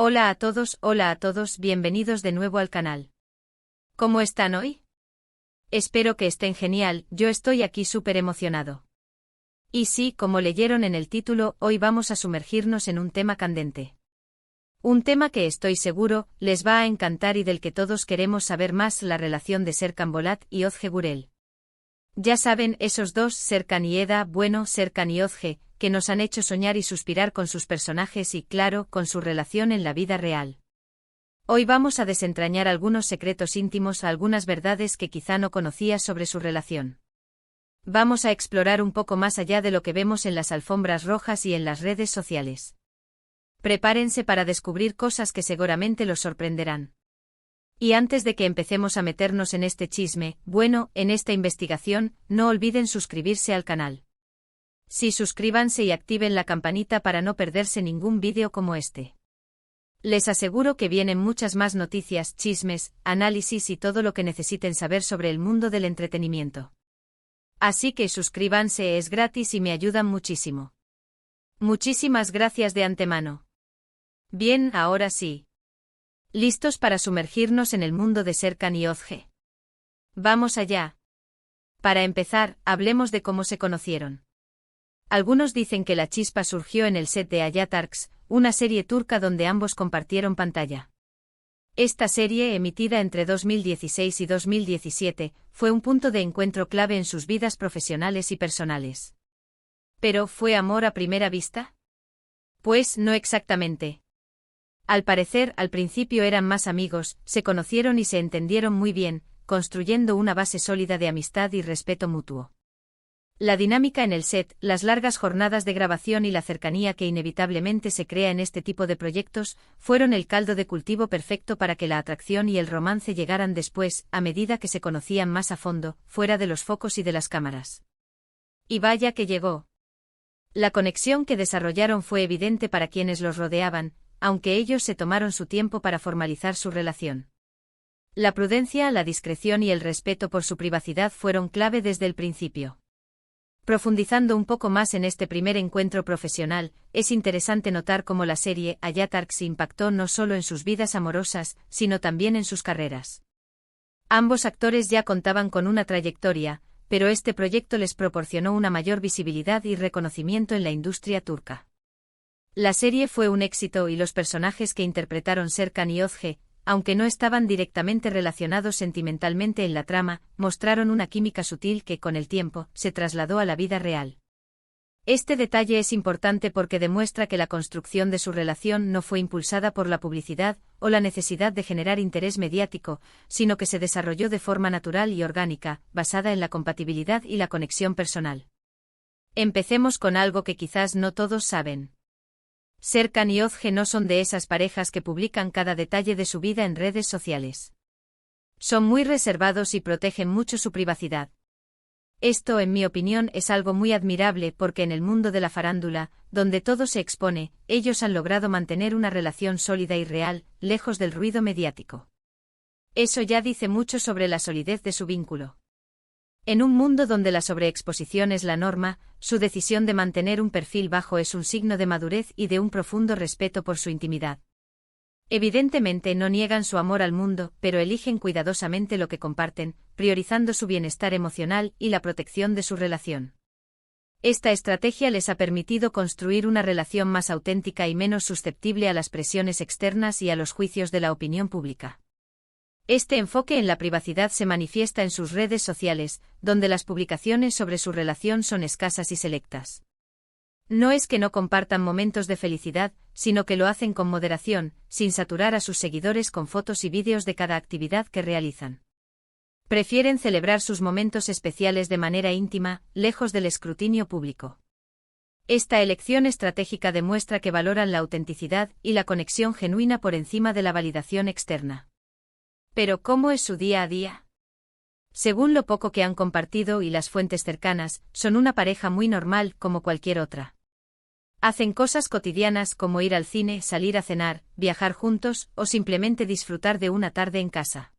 Hola a todos, bienvenidos de nuevo al canal. ¿Cómo están hoy? Espero que estén genial, yo estoy aquí súper emocionado. Y sí, como leyeron en el título, hoy vamos a sumergirnos en un tema candente. Un tema que estoy seguro, les va a encantar y del que todos queremos saber más: la relación de Serkan Bolat y Özge Gürel. Ya saben, esos dos, Serkan y Eda, bueno, Serkan y Özge, que nos han hecho soñar y suspirar con sus personajes y, claro, con su relación en la vida real. Hoy vamos a desentrañar algunos secretos íntimos, algunas verdades que quizá no conocías sobre su relación. Vamos a explorar un poco más allá de lo que vemos en las alfombras rojas y en las redes sociales. Prepárense para descubrir cosas que seguramente los sorprenderán. Y antes de que empecemos a meternos en este chisme, bueno, en esta investigación, no olviden suscribirse al canal. Sí, suscríbanse y activen la campanita para no perderse ningún vídeo como este. Les aseguro que vienen muchas más noticias, chismes, análisis y todo lo que necesiten saber sobre el mundo del entretenimiento. Así que suscríbanse, es gratis y me ayudan muchísimo. Muchísimas gracias de antemano. Bien, ahora sí. ¿Listos para sumergirnos en el mundo de Serkan y Özge? Vamos allá. Para empezar, hablemos de cómo se conocieron. Algunos dicen que la chispa surgió en el set de Ayatarks, una serie turca donde ambos compartieron pantalla. Esta serie, emitida entre 2016 y 2017, fue un punto de encuentro clave en sus vidas profesionales y personales. ¿Pero fue amor a primera vista? Pues no exactamente. Al parecer, al principio eran más amigos, se conocieron y se entendieron muy bien, construyendo una base sólida de amistad y respeto mutuo. La dinámica en el set, las largas jornadas de grabación y la cercanía que inevitablemente se crea en este tipo de proyectos, fueron el caldo de cultivo perfecto para que la atracción y el romance llegaran después, a medida que se conocían más a fondo, fuera de los focos y de las cámaras. Y vaya que llegó. La conexión que desarrollaron fue evidente para quienes los rodeaban, aunque ellos se tomaron su tiempo para formalizar su relación. La prudencia, la discreción y el respeto por su privacidad fueron clave desde el principio. Profundizando un poco más en este primer encuentro profesional, es interesante notar cómo la serie Ayatarks impactó no solo en sus vidas amorosas, sino también en sus carreras. Ambos actores ya contaban con una trayectoria, pero este proyecto les proporcionó una mayor visibilidad y reconocimiento en la industria turca. La serie fue un éxito y los personajes que interpretaron Serkan y Özge, aunque no estaban directamente relacionados sentimentalmente en la trama, mostraron una química sutil que, con el tiempo, se trasladó a la vida real. Este detalle es importante porque demuestra que la construcción de su relación no fue impulsada por la publicidad o la necesidad de generar interés mediático, sino que se desarrolló de forma natural y orgánica, basada en la compatibilidad y la conexión personal. Empecemos con algo que quizás no todos saben. Serkan y Özge no son de esas parejas que publican cada detalle de su vida en redes sociales. Son muy reservados y protegen mucho su privacidad. Esto, en mi opinión, es algo muy admirable porque en el mundo de la farándula, donde todo se expone, ellos han logrado mantener una relación sólida y real, lejos del ruido mediático. Eso ya dice mucho sobre la solidez de su vínculo. En un mundo donde la sobreexposición es la norma, su decisión de mantener un perfil bajo es un signo de madurez y de un profundo respeto por su intimidad. Evidentemente no niegan su amor al mundo, pero eligen cuidadosamente lo que comparten, priorizando su bienestar emocional y la protección de su relación. Esta estrategia les ha permitido construir una relación más auténtica y menos susceptible a las presiones externas y a los juicios de la opinión pública. Este enfoque en la privacidad se manifiesta en sus redes sociales, donde las publicaciones sobre su relación son escasas y selectas. No es que no compartan momentos de felicidad, sino que lo hacen con moderación, sin saturar a sus seguidores con fotos y vídeos de cada actividad que realizan. Prefieren celebrar sus momentos especiales de manera íntima, lejos del escrutinio público. Esta elección estratégica demuestra que valoran la autenticidad y la conexión genuina por encima de la validación externa. Pero ¿cómo es su día a día? Según lo poco que han compartido y las fuentes cercanas, son una pareja muy normal como cualquier otra. Hacen cosas cotidianas como ir al cine, salir a cenar, viajar juntos o simplemente disfrutar de una tarde en casa.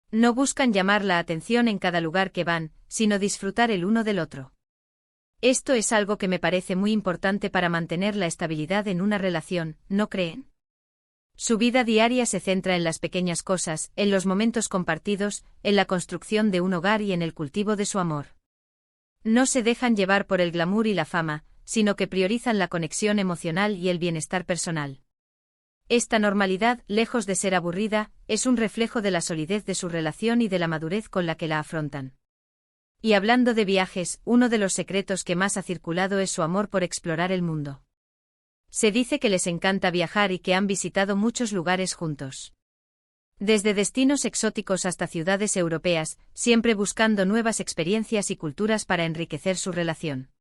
No buscan llamar la atención en cada lugar que van, sino disfrutar el uno del otro. Esto es algo que me parece muy importante para mantener la estabilidad en una relación, ¿no creen? Su vida diaria se centra en las pequeñas cosas, en los momentos compartidos, en la construcción de un hogar y en el cultivo de su amor. No se dejan llevar por el glamour y la fama, sino que priorizan la conexión emocional y el bienestar personal. Esta normalidad, lejos de ser aburrida, es un reflejo de la solidez de su relación y de la madurez con la que la afrontan. Y hablando de viajes, uno de los secretos que más ha circulado es su amor por explorar el mundo. Se dice que les encanta viajar y que han visitado muchos lugares juntos. Desde destinos exóticos hasta ciudades europeas, siempre buscando nuevas experiencias y culturas para enriquecer su relación.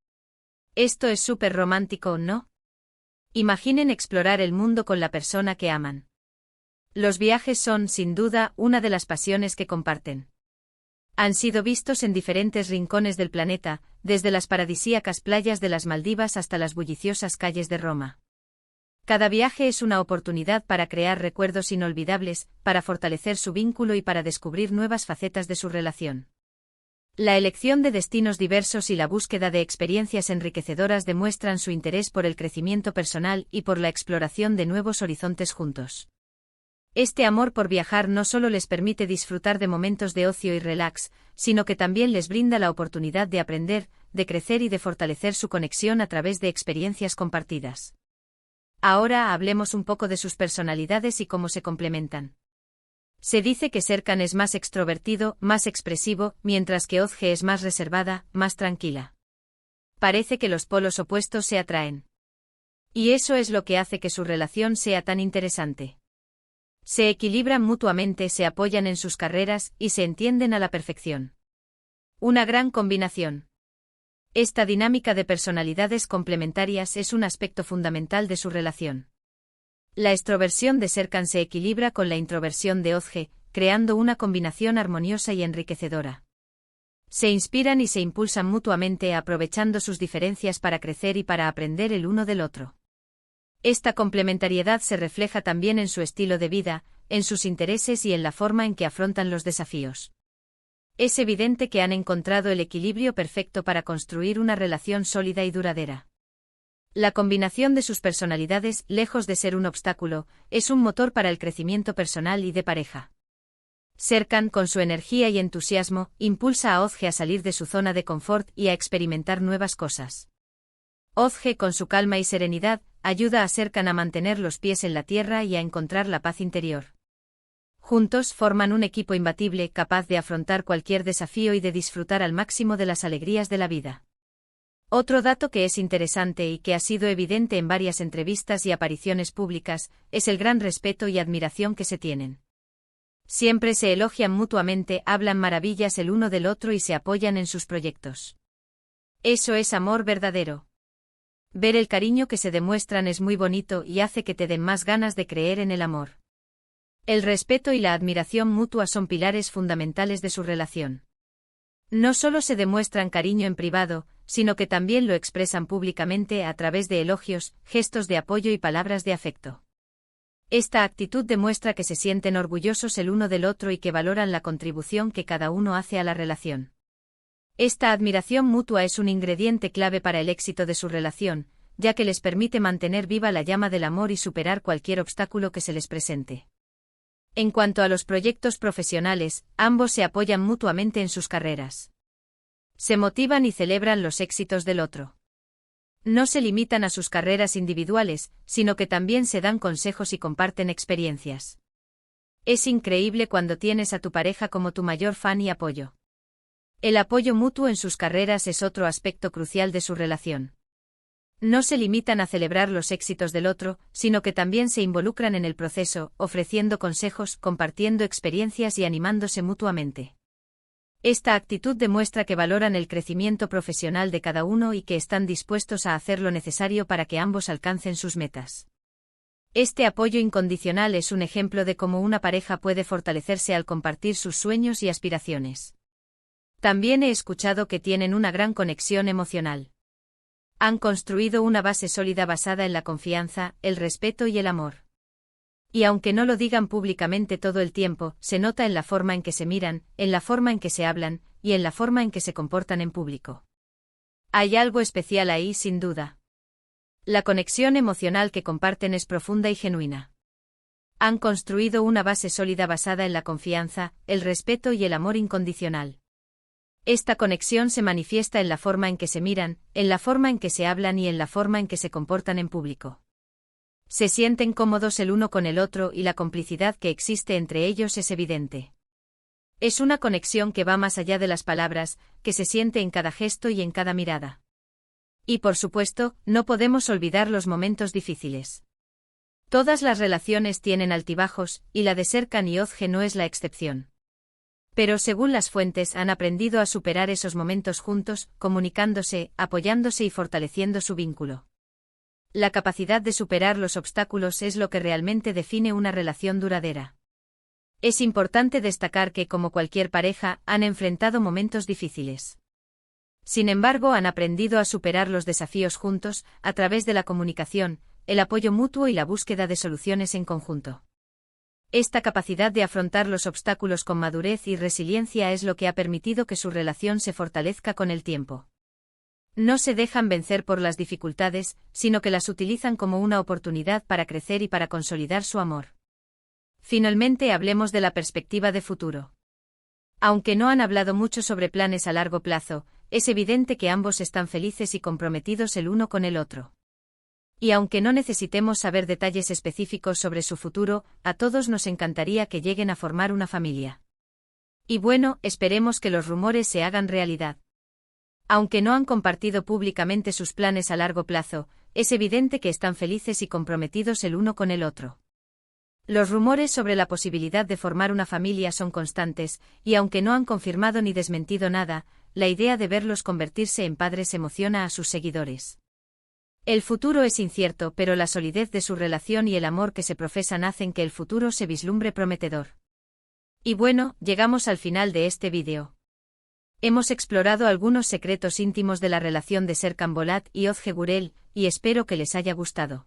Esto es súper romántico, ¿no? Imaginen explorar el mundo con la persona que aman. Los viajes son, sin duda, una de las pasiones que comparten. Han sido vistos en diferentes rincones del planeta, desde las paradisíacas playas de las Maldivas hasta las bulliciosas calles de Roma. Cada viaje es una oportunidad para crear recuerdos inolvidables, para fortalecer su vínculo y para descubrir nuevas facetas de su relación. La elección de destinos diversos y la búsqueda de experiencias enriquecedoras demuestran su interés por el crecimiento personal y por la exploración de nuevos horizontes juntos. Este amor por viajar no solo les permite disfrutar de momentos de ocio y relax, sino que también les brinda la oportunidad de aprender, de crecer y de fortalecer su conexión a través de experiencias compartidas. Ahora hablemos un poco de sus personalidades y cómo se complementan. Se dice que Serkan es más extrovertido, más expresivo, mientras que Özge es más reservada, más tranquila. Parece que los polos opuestos se atraen. Y eso es lo que hace que su relación sea tan interesante. Se equilibran mutuamente, se apoyan en sus carreras y se entienden a la perfección. Una gran combinación. Esta dinámica de personalidades complementarias es un aspecto fundamental de su relación. La extroversión de Serkan se equilibra con la introversión de Özge, creando una combinación armoniosa y enriquecedora. Se inspiran y se impulsan mutuamente aprovechando sus diferencias para crecer y para aprender el uno del otro. Esta complementariedad se refleja también en su estilo de vida, en sus intereses y en la forma en que afrontan los desafíos. Es evidente que han encontrado el equilibrio perfecto para construir una relación sólida y duradera. La combinación de sus personalidades, lejos de ser un obstáculo, es un motor para el crecimiento personal y de pareja. Serkan, con su energía y entusiasmo, impulsa a Özge a salir de su zona de confort y a experimentar nuevas cosas. Özge, con su calma y serenidad, ayuda a Serkan a mantener los pies en la tierra y a encontrar la paz interior. Juntos forman un equipo imbatible capaz de afrontar cualquier desafío y de disfrutar al máximo de las alegrías de la vida. Otro dato que es interesante y que ha sido evidente en varias entrevistas y apariciones públicas, es el gran respeto y admiración que se tienen. Siempre se elogian mutuamente, hablan maravillas el uno del otro y se apoyan en sus proyectos. Eso es amor verdadero. Ver el cariño que se demuestran es muy bonito y hace que te den más ganas de creer en el amor. El respeto y la admiración mutua son pilares fundamentales de su relación. No solo se demuestran cariño en privado, sino que también lo expresan públicamente a través de elogios, gestos de apoyo y palabras de afecto. Esta actitud demuestra que se sienten orgullosos el uno del otro y que valoran la contribución que cada uno hace a la relación. Esta admiración mutua es un ingrediente clave para el éxito de su relación, ya que les permite mantener viva la llama del amor y superar cualquier obstáculo que se les presente. En cuanto a los proyectos profesionales, ambos se apoyan mutuamente en sus carreras. Se motivan y celebran los éxitos del otro. No se limitan a sus carreras individuales, sino que también se dan consejos y comparten experiencias. Es increíble cuando tienes a tu pareja como tu mayor fan y apoyo. El apoyo mutuo en sus carreras es otro aspecto crucial de su relación. No se limitan a celebrar los éxitos del otro, sino que también se involucran en el proceso, ofreciendo consejos, compartiendo experiencias y animándose mutuamente. Esta actitud demuestra que valoran el crecimiento profesional de cada uno y que están dispuestos a hacer lo necesario para que ambos alcancen sus metas. Este apoyo incondicional es un ejemplo de cómo una pareja puede fortalecerse al compartir sus sueños y aspiraciones. También he escuchado que tienen una gran conexión emocional. Han construido una base sólida basada en la confianza, el respeto y el amor. Y aunque no lo digan públicamente todo el tiempo, se nota en la forma en que se miran, en la forma en que se hablan, y en la forma en que se comportan en público. Hay algo especial ahí, sin duda. La conexión emocional que comparten es profunda y genuina. Han construido una base sólida basada en la confianza, el respeto y el amor incondicional. Esta conexión se manifiesta en la forma en que se miran, en la forma en que se hablan y en la forma en que se comportan en público. Se sienten cómodos el uno con el otro y la complicidad que existe entre ellos es evidente. Es una conexión que va más allá de las palabras, que se siente en cada gesto y en cada mirada. Y por supuesto, no podemos olvidar los momentos difíciles. Todas las relaciones tienen altibajos, y la de Serkan y Özge no es la excepción. Pero según las fuentes han aprendido a superar esos momentos juntos, comunicándose, apoyándose y fortaleciendo su vínculo. La capacidad de superar los obstáculos es lo que realmente define una relación duradera. Es importante destacar que, como cualquier pareja, han enfrentado momentos difíciles. Sin embargo, han aprendido a superar los desafíos juntos, a través de la comunicación, el apoyo mutuo y la búsqueda de soluciones en conjunto. Esta capacidad de afrontar los obstáculos con madurez y resiliencia es lo que ha permitido que su relación se fortalezca con el tiempo. No se dejan vencer por las dificultades, sino que las utilizan como una oportunidad para crecer y para consolidar su amor. Finalmente hablemos de la perspectiva de futuro. Aunque no han hablado mucho sobre planes a largo plazo, es evidente que ambos están felices y comprometidos el uno con el otro. Y aunque no necesitemos saber detalles específicos sobre su futuro, a todos nos encantaría que lleguen a formar una familia. Y bueno, esperemos que los rumores se hagan realidad. Aunque no han compartido públicamente sus planes a largo plazo, es evidente que están felices y comprometidos el uno con el otro. Los rumores sobre la posibilidad de formar una familia son constantes, y aunque no han confirmado ni desmentido nada, la idea de verlos convertirse en padres emociona a sus seguidores. El futuro es incierto, pero la solidez de su relación y el amor que se profesan hacen que el futuro se vislumbre prometedor. Y bueno, llegamos al final de este vídeo. Hemos explorado algunos secretos íntimos de la relación de Serkan Bolat y Özge Gürel, y espero que les haya gustado.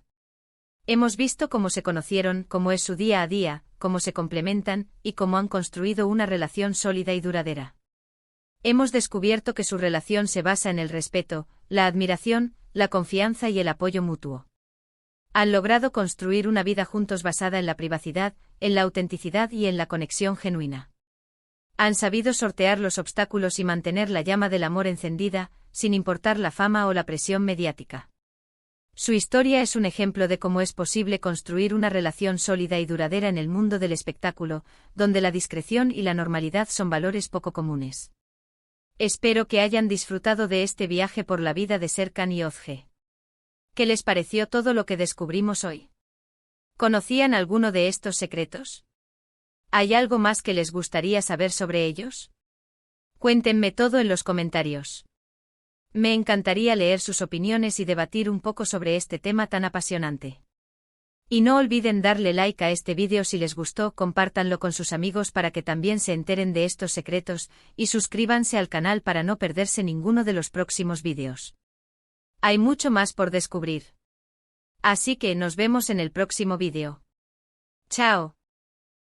Hemos visto cómo se conocieron, cómo es su día a día, cómo se complementan, y cómo han construido una relación sólida y duradera. Hemos descubierto que su relación se basa en el respeto, la admiración, la confianza y el apoyo mutuo. Han logrado construir una vida juntos basada en la privacidad, en la autenticidad y en la conexión genuina. Han sabido sortear los obstáculos y mantener la llama del amor encendida, sin importar la fama o la presión mediática. Su historia es un ejemplo de cómo es posible construir una relación sólida y duradera en el mundo del espectáculo, donde la discreción y la normalidad son valores poco comunes. Espero que hayan disfrutado de este viaje por la vida de Serkan y Özge. ¿Qué les pareció todo lo que descubrimos hoy? ¿Conocían alguno de estos secretos? ¿Hay algo más que les gustaría saber sobre ellos? Cuéntenme todo en los comentarios. Me encantaría leer sus opiniones y debatir un poco sobre este tema tan apasionante. Y no olviden darle like a este vídeo si les gustó, compártanlo con sus amigos para que también se enteren de estos secretos, y suscríbanse al canal para no perderse ninguno de los próximos vídeos. Hay mucho más por descubrir. Así que nos vemos en el próximo vídeo. ¡Chao!